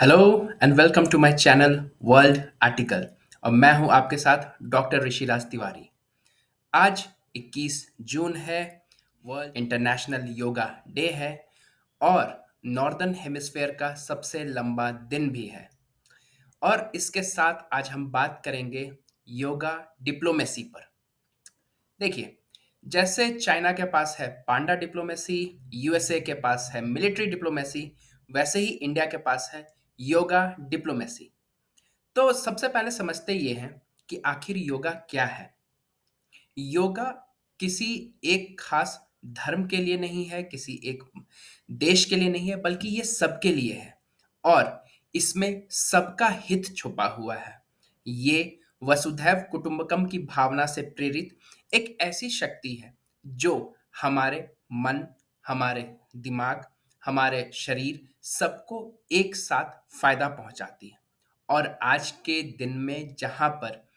Hello and welcome to my channel world article. और मैं हूं आपके साथ डॉक्टर ऋषिराज तिवारी। आज 21 जून है, वर्ल्ड इंटरनेशनल योगा डे है और नॉर्दर्न हेमिस्फेयर का सबसे लंबा दिन भी है। और इसके साथ आज हम बात करेंगे योगा डिप्लोमेसी पर। देखिए, जैसे चाइना के पास है पांडा डिप्लोमेसी, यूएसए के पास है मिलिट्री डिप्लोमेसी, वैसे ही इंडिया के पास है योगा डिप्लोमेसी। तो सबसे पहले समझते ये हैं कि आखिर योगा क्या है। योगा किसी एक खास धर्म के लिए नहीं है, किसी एक देश के लिए नहीं है, बल्कि ये सबके लिए है और इसमें सबका हित छुपा हुआ है। ये वसुधैव कुटुंबकम की भावना से प्रेरित एक ऐसी शक्ति है जो हमारे मन, हमारे दिमाग, हमारे शरीर सबको एक साथ फायदा पहुंचाती है। और आज के दिन में जहां पर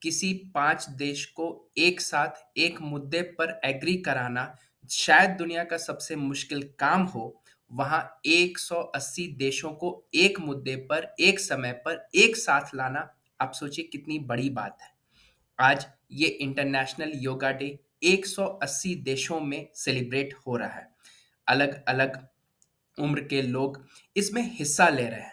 किसी 5 देश को एक साथ एक मुद्दे पर एग्री कराना शायद दुनिया का सबसे मुश्किल काम हो, वहाँ 180 देशों को एक मुद्दे पर, एक समय पर, एक साथ लाना, आप सोचिए कितनी बड़ी बात है। आज ये इंटरनेशनल योगा डे 180 देशों में सेलिब्रेट हो रहा है। अलग-अलग उम्र के लोग इसमें हिस्सा ले रहे हैं।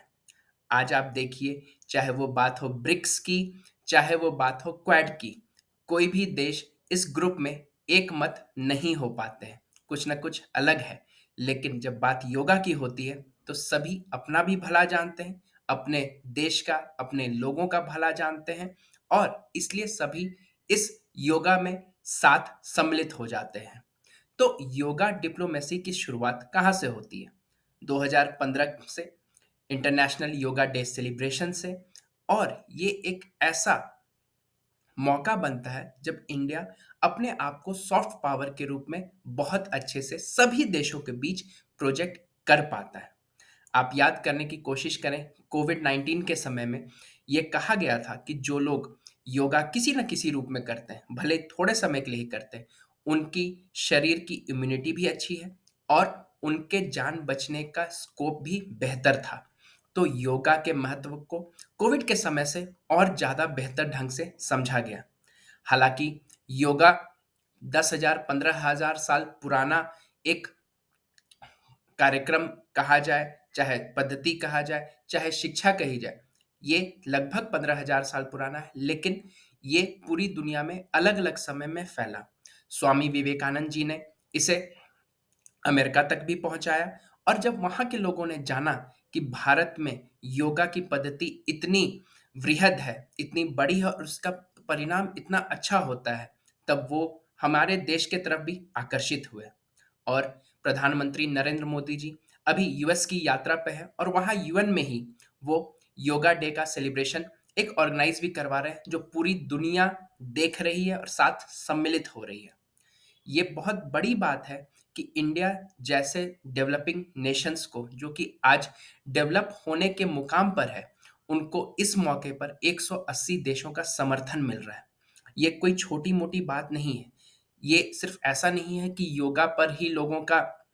आज आप देखिए, चाहे वो बात हो ब्रिक्स की, चाहे वो बात हो क्वाड की, कोई भी देश इस ग्रुप में एक मत नहीं हो पाते हैं। कुछ ना कुछ अलग है, लेकिन जब बात योगा की होती है तो सभी अपना भी भला जानते हैं, अपने देश का, अपने लोगों का भला जानते हैं और इसलिए सभी इस योगा में साथ सम्मिलित हो जाते हैं। तो योगा डिप्लोमेसी की शुरुआत कहाँ से होती है? 2015 से, इंटरनेशनल योगा डे सेलिब्रेशन से। और ये एक ऐसा मौका बनता है जब इंडिया अपने आप को सॉफ्ट पावर के रूप में बहुत अच्छे से सभी देशों के बीच प्रोजेक्ट कर पाता है। आप याद करने की कोशिश करें, कोविड-19 के समय में ये कहा गया था कि जो लोग योगा किसी न किसी रूप में करते हैं, भले थोड़े समय के लिए ही करते हैं, उनकी शरीर की इम्यूनिटी भी अच्छी है और उनके जान बचने का स्कोप भी बेहतर था। तो योगा के महत्व को कोविड के समय से और ज़्यादा बेहतर ढंग से समझा गया। हालाँकि योगा 10,000 15,000 साल पुराना एक कार्यक्रम कहा जाए, चाहे पद्धति कहा जाए, चाहे शिक्षा कही जाए, ये लगभग 15,000 साल पुराना है, लेकिन ये पूरी दुनिया में अलग-अलग समय में फैला। स्वामी विवेकानंद जी ने इसे अमेरिका तक भी पहुँचाया और जब वहाँ के लोगों ने जाना कि भारत में योगा की पद्धति इतनी वृहद है, इतनी बड़ी है और उसका परिणाम इतना अच्छा होता है, तब वो हमारे देश के तरफ भी आकर्षित हुए। और प्रधानमंत्री नरेंद्र मोदी जी अभी यूएस की यात्रा पे हैं और वहाँ यूएन में ही वो योगा डे का सेलिब्रेशन एक ऑर्गेनाइज भी करवा रहे हैं, जो पूरी दुनिया देख रही है और साथ सम्मिलित हो रही है। ये बहुत बड़ी बात है कि इंडिया जैसे डेवलपिंग नेशंस को, जो कि आज डेवलप होने के मुकाम पर है, उनको इस मौके पर 180 देशों का समर्थन मिल रहा है। ये कोई छोटी-मोटी बात नहीं है। ये सिर्फ ऐसा नहीं है कि योगा पर ही लोगों का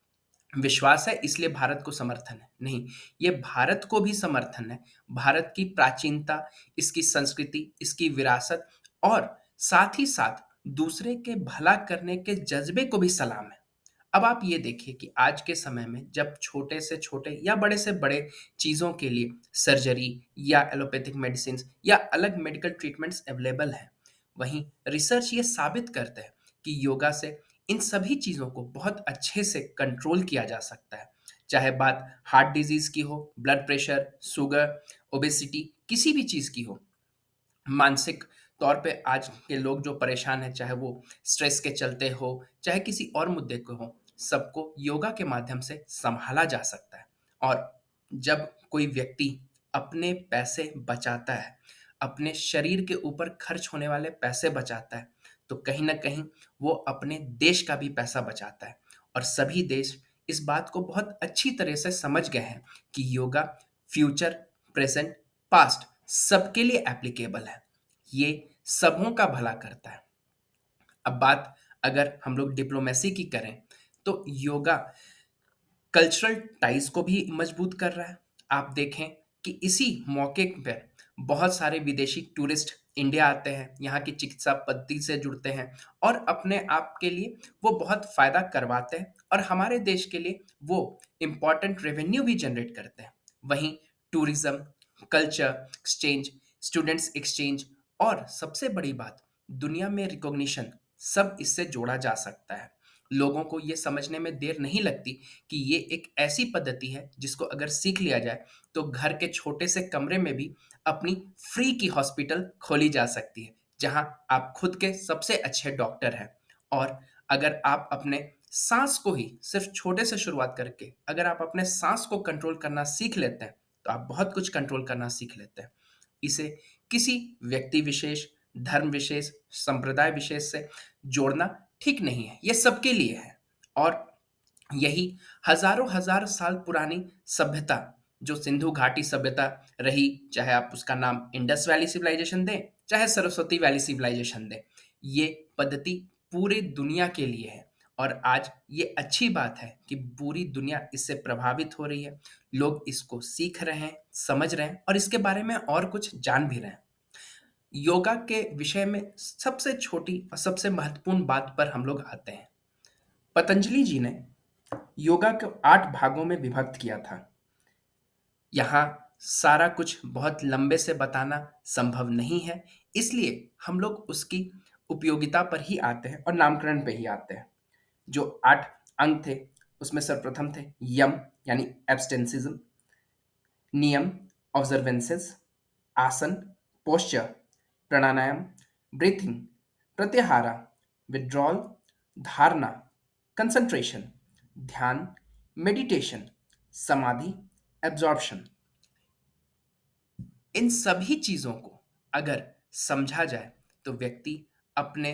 विश्वास है इसलिए भारत को समर्थन है। नहीं, ये भारत को भी समर्थन है। भारत की प्राचीनता, इसकी संस्कृति, इसकी विरासत और साथ ही साथ दूसरे के भला करने के जज़्बे को भी सलाम है। अब आप ये देखिए कि आज के समय में जब छोटे से छोटे या बड़े से बड़े चीज़ों के लिए सर्जरी या एलोपैथिक मेडिसिन्स या अलग मेडिकल ट्रीटमेंट्स अवेलेबल हैं, वहीं रिसर्च ये साबित करता है कि योगा से इन सभी चीज़ों को बहुत अच्छे से कंट्रोल किया जा सकता है। चाहे बात हार्ट डिज़ीज़ की हो, ब्लड प्रेशर, शुगर, ओबेसिटी, किसी भी चीज़ की हो। मानसिक तौर पे आज के लोग जो परेशान हैं, चाहे वो स्ट्रेस के चलते हो, चाहे किसी और मुद्दे को हो, सबको योगा के माध्यम से सँभाला जा सकता है। और जब कोई व्यक्ति अपने पैसे बचाता है, अपने शरीर के ऊपर खर्च होने वाले पैसे बचाता है, तो कहीं न कहीं वो अपने देश का भी पैसा बचाता है। और सभी देश इस बात को बहुत अच्छी तरह से समझ गए हैं कि योगा फ्यूचर, प्रेज़ेंट, पास्ट सबके लिए एप्लीकेबल है। ये सबों का भला करता है। अब बात अगर हम लोग डिप्लोमेसी की करें, तो योगा कल्चरल टाइज़ को भी मजबूत कर रहा है। आप देखें कि इसी मौके पर बहुत सारे विदेशी टूरिस्ट इंडिया आते हैं, यहाँ की चिकित्सा पद्धति से जुड़ते हैं और अपने आप के लिए वो बहुत फ़ायदा करवाते हैं और हमारे देश के लिए वो इम्पोर्टेंट रेवेन्यू भी जनरेट करते हैं। वहीं tourism, culture exchange, students exchange और सबसे बड़ी बात, दुनिया में रिकॉग्निशन, सब इससे जोड़ा जा सकता है। लोगों को ये समझने में देर नहीं लगती कि ये एक ऐसी पद्धति है जिसको अगर सीख लिया जाए तो घर के छोटे से कमरे में भी अपनी फ्री की हॉस्पिटल खोली जा सकती है, जहां आप खुद के सबसे अच्छे डॉक्टर हैं। और अगर आप अपने सांस को ही सिर्फ छोटे से शुरुआत करके अगर आप अपने सांस को कंट्रोल करना सीख लेते हैं तो आप बहुत कुछ कंट्रोल करना सीख लेते हैं। इसे किसी व्यक्ति विशेष, धर्म विशेष, संप्रदाय विशेष से जोड़ना ठीक नहीं है, ये सबके लिए है। और यही हजारों हजार साल पुरानी सभ्यता, जो सिंधु घाटी सभ्यता रही, चाहे आप उसका नाम इंडस वैली सिविलाइजेशन दें, चाहे सरस्वती वैली सिविलाइजेशन दें, ये पद्धति पूरी दुनिया के लिए है। और आज ये अच्छी बात है कि पूरी दुनिया इससे प्रभावित हो रही है, लोग इसको सीख रहे हैं, समझ रहे हैं और इसके बारे में और कुछ जान भी रहे हैं। योगा के विषय में सबसे छोटी और सबसे महत्वपूर्ण बात पर हम लोग आते हैं। पतंजलि जी ने योगा को 8 भागों में विभक्त किया था। यहाँ सारा कुछ बहुत लंबे से बताना संभव नहीं है, इसलिए हम लोग उसकी उपयोगिता पर ही आते हैं और नामकरण पे ही आते हैं। जो 8 अंग थे, उसमें सर्वप्रथम थे यम यानी एब्स्टेंसिज्म, नियम ऑब्जर्वेंसेस, आसन पोस्चर, प्राणायाम ब्रीथिंग, प्रत्याहारा विड्रॉल, धारणा कंसंट्रेशन, ध्यान मेडिटेशन, समाधि एब्जॉर्प्शन। इन सभी चीजों को अगर समझा जाए तो व्यक्ति अपने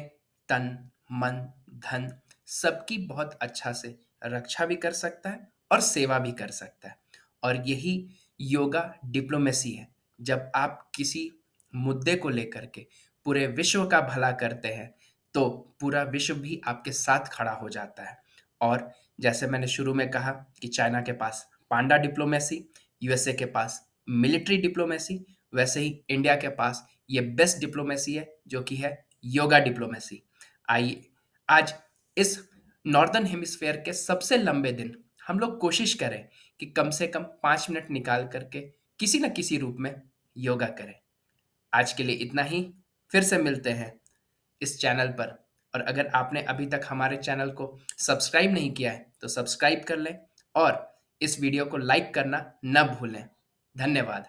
तन, मन, धन सबकी बहुत अच्छा से रक्षा भी कर सकता है और सेवा भी कर सकता है। और यही योगा डिप्लोमेसी है। जब आप किसी मुद्दे को लेकर के पूरे विश्व का भला करते हैं तो पूरा विश्व भी आपके साथ खड़ा हो जाता है। और जैसे मैंने शुरू में कहा कि चाइना के पास पांडा डिप्लोमेसी, यूएसए के पास मिलिट्री डिप्लोमेसी, वैसे ही इंडिया के पास ये बेस्ट डिप्लोमेसी है जो कि है योगा डिप्लोमेसी। आइए आज इस नॉर्दर्न हेमिस्फेयर के सबसे लंबे दिन हम लोग कोशिश करें कि कम से कम 5 मिनट निकाल करके किसी न किसी रूप में योगा करें। आज के लिए इतना ही। फिर से मिलते हैं इस चैनल पर। और अगर आपने अभी तक हमारे चैनल को सब्सक्राइब नहीं किया है तो सब्सक्राइब कर लें और इस वीडियो को लाइक करना न भूलें। धन्यवाद।